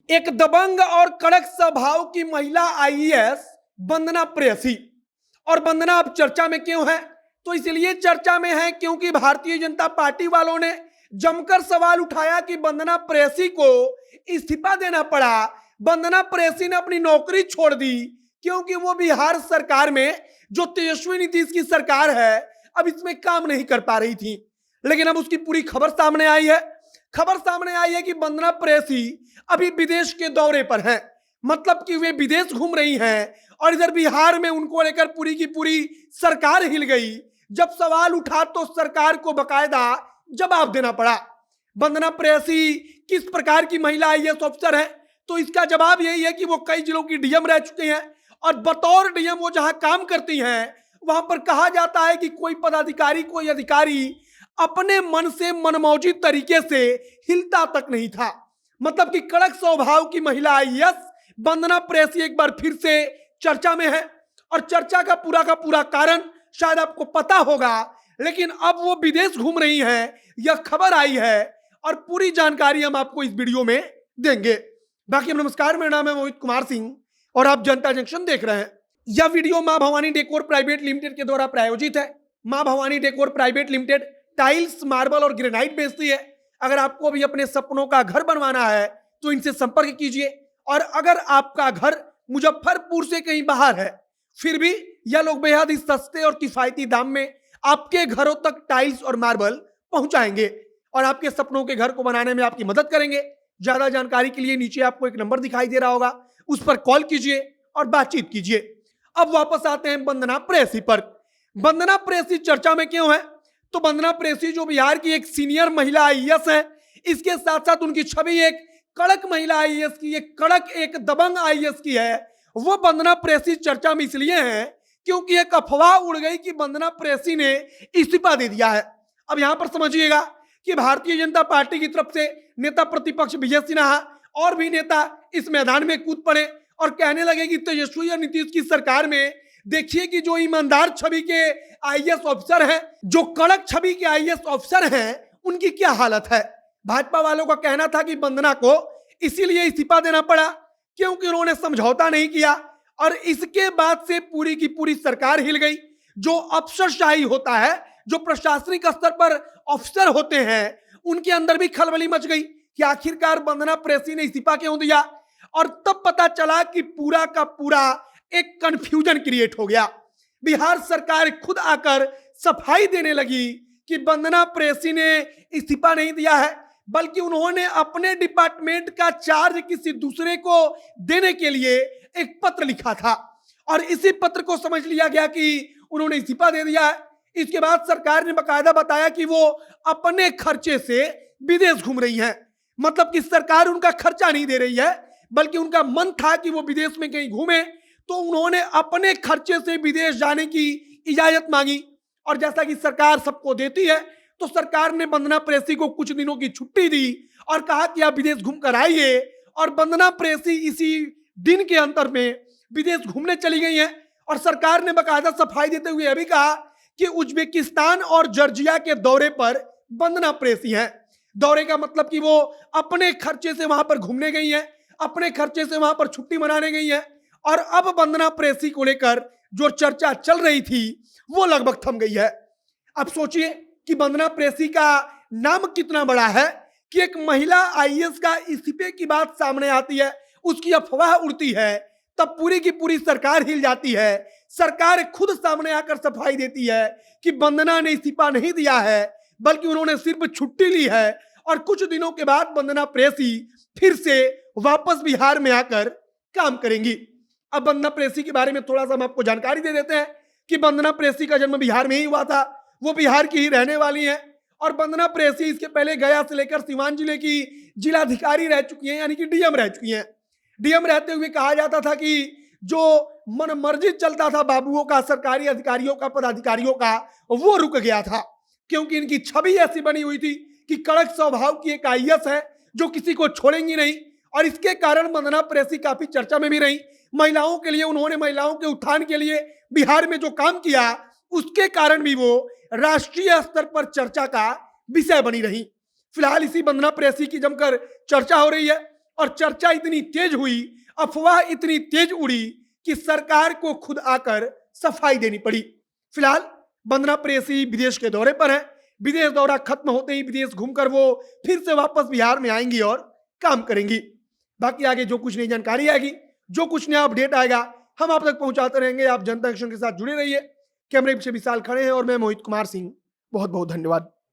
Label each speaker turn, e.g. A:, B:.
A: एक दबंग और कड़क स्वभाव की महिला आईएएस वंदना प्रेयसी। और वंदना अब चर्चा में क्यों है? तो इसलिए चर्चा में है क्योंकि भारतीय जनता पार्टी वालों ने जमकर सवाल उठाया कि वंदना प्रेयसी को इस्तीफा देना पड़ा। वंदना प्रेयसी ने अपनी नौकरी छोड़ दी क्योंकि वो बिहार सरकार में, जो तेजस्वी नीतीश की सरकार है, अब इसमें काम नहीं कर पा रही थी। लेकिन अब उसकी पूरी खबर सामने आई है। खबर सामने आई है कि वंदना प्रेयसी अभी विदेश के दौरे पर हैं, मतलब कि वे विदेश घूम रही हैं और इधर बिहार में उनको लेकर पूरी की पूरी सरकार हिल गई। जब सवाल उठा तो सरकार को बकायदा जवाब देना पड़ा। वंदना प्रेयसी किस प्रकार की महिला आईएएस अफसर है? तो इसका जवाब यही है कि वो कई जिलों की डीएम रह चुके हैं और बतौर डीएम वो जहां काम करती हैं वहां पर कहा जाता है कि कोई पदाधिकारी, कोई अधिकारी अपने मन से मनमौजी तरीके से हिलता तक नहीं था। मतलब कि कड़क स्वभाव की महिला आईएएस वंदना प्रेयसी एक बार फिर से चर्चा में है। और चर्चा का पूरा कारण शायद आपको पता होगा, लेकिन अब वो विदेश घूम रही हैं, यह खबर आई है और पूरी जानकारी हम आपको इस वीडियो में देंगे। बाकी नमस्कार, मेरा नाम है मोहित कुमार सिंह और आप जनता जंक्शन देख रहे हैं। यह वीडियो मां भवानी डेकोर प्राइवेट लिमिटेड के द्वारा प्रायोजित है। मां Bhavani decor private limited tiles, marble और ग्रेनाइट बेचती है। अगर आपको भी अपने सपनों का घर बनवाना है तो इनसे संपर्क कीजिए। और अगर आपका घर मुजफ्फरपुर से कहीं बाहर है, फिर भी यह लोग बेहद ही सस्ते और किफायती दाम में आपके घरों तक टाइल्स और मार्बल पहुंचाएंगे और आपके सपनों के घर को बनाने में आपकी मदद करेंगे। ज्यादा जानकारी के लिए नीचे आपको एक नंबर दिखाई दे रहा होगा, उस पर कॉल कीजिए और बातचीत कीजिए। अब वापस आते हैं वंदना प्रेयसी पर। वंदना प्रेयसी चर्चा में क्यों है? तो वंदना प्रेयसी जो बिहार की एक सीनियर महिला आईएएस है, इसके साथ साथ उनकी छवि एक कड़क महिला आईएएस की, एक कड़क, एक दबंग आईएएस की है। वो वंदना प्रेयसी चर्चा में इसलिए है क्योंकि एक अफवाह उड़ गई कि वंदना प्रेयसी ने इस्तीफा दे दिया है। अब यहां पर समझिएगा कि भारतीय जनता पार्टी की तरफ से नेता प्रतिपक्ष विजय सिन्हा और भी नेता इस मैदान में कूद पड़े और कहने लगे कि तेजस्वी और नीतीश की सरकार में देखिए कि जो ईमानदार छवि के आईएएस अफसर हैं, जो कड़क छवि के आईएएस अफसर हैं, उनकी क्या हालत है। भाजपा वालों का कहना था कि वंदना को इसीलिए इस्तीफा देना पड़ा क्योंकि उन्होंने समझौता नहीं किया और इसके बाद से पूरी की पूरी सरकार हिल गई। जो अफसरशाही होता है, जो प्रशासनिक स्तर पर अफसर होते हैं, उनके अंदर भी खलबली मच गई कि आखिरकार वंदना प्रेयसी ने इस्तीफा क्यों दिया। और तब पता चला कि पूरा का पूरा एक कंफ्यूजन क्रिएट हो गया। बिहार सरकार खुद आकर सफाई देने लगी कि वंदना प्रेयसी ने इस्तीफा नहीं दिया है, बल्कि उन्होंने अपने डिपार्टमेंट का चार्ज किसी दूसरे को देने के लिए एक पत्र लिखा था और इसी पत्र को समझ लिया गया कि उन्होंने इस्तीफा दे दिया है। इसके बाद सरकार ने बकायदा बताया कि वो अपने खर्चे से विदेश घूम रही हैं। मतलब कि सरकार उनका खर्चा नहीं दे रही है, बल्कि उनका मन था कि वो विदेश में कहीं घूमे, तो उन्होंने अपने खर्चे से विदेश जाने की इजाजत मांगी। और जैसा कि सरकार सबको देती है, तो सरकार ने वंदना प्रेयसी को कुछ दिनों की छुट्टी दी और कहा कि आप विदेश घूम कर आइए। और वंदना प्रेयसी इसी दिन के अंतर में विदेश घूमने चली गई हैं। और सरकार ने बकायदा सफाई देते हुए यह भी कहा कि उज्बेकिस्तान और जॉर्जिया के दौरे पर वंदना प्रेयसी हैं। दौरे का मतलब कि वो अपने खर्चे से वहां पर घूमने गई हैं, अपने खर्चे से वहां पर छुट्टी मनाने गई हैं। और अब वंदना प्रेयसी को लेकर जो चर्चा चल रही थी वो लगभग थम गई है। अब सोचिए कि वंदना प्रेयसी का नाम कितना बड़ा है कि एक महिला आईएएस का इस्तीफे की बात सामने आती है, उसकी अफवाह उड़ती है, तब पूरी की पूरी सरकार हिल जाती है। सरकार खुद सामने आकर सफाई देती है कि वंदना ने इस्तीफा नहीं दिया है, बल्कि उन्होंने सिर्फ छुट्टी ली है। और कुछ दिनों के बाद वंदना प्रेयसी फिर से वापस बिहार में आकर काम करेंगी। अब वंदना प्रेयसी के बारे में थोड़ा सा हम आपको जानकारी दे देते हैं कि वंदना प्रेयसी का जन्म बिहार में ही हुआ था, वो बिहार की ही रहने वाली हैं। और वंदना प्रेयसी इसके पहले गया से लेकर सीवान जिले की जिलाधिकारी रह चुकी हैं, यानी कि डीएम रह चुकी हैं। डीएम रहते हुए कहा जाता था कि जो मनमर्जी चलता था बाबुओं का, सरकारी अधिकारियों का, पदाधिकारियों का, वो रुक गया था क्योंकि इनकी छवि ऐसी बनी हुई थी कि कड़क स्वभाव की एक आईएएस है जो किसी को छोड़ेंगी नहीं। और इसके कारण वंदना प्रेयसी काफी चर्चा में भी रही। महिलाओं के लिए उन्होंने, महिलाओं के उत्थान के लिए बिहार में जो काम किया, उसके कारण भी वो राष्ट्रीय स्तर पर चर्चा का विषय बनी रही। फिलहाल इसी वंदना प्रेयसी की जमकर चर्चा हो रही है और चर्चा इतनी तेज हुई, अफवाह इतनी तेज उड़ी कि सरकार को खुद आकर सफाई देनी पड़ी। फिलहाल वंदना प्रेयसी विदेश के दौरे पर है। विदेश दौरा खत्म होते ही विदेश घूमकर वो फिर से वापस बिहार में आएंगी और काम करेंगी। बाकी आगे जो कुछ नई जानकारी आएगी, जो कुछ नया अपडेट आएगा, हम आप तक पहुंचाते रहेंगे। आप जनता एक्शन के साथ जुड़े रहिए। कैमरे पीछे विशाल खड़े हैं और मैं मोहित कुमार सिंह। बहुत बहुत धन्यवाद।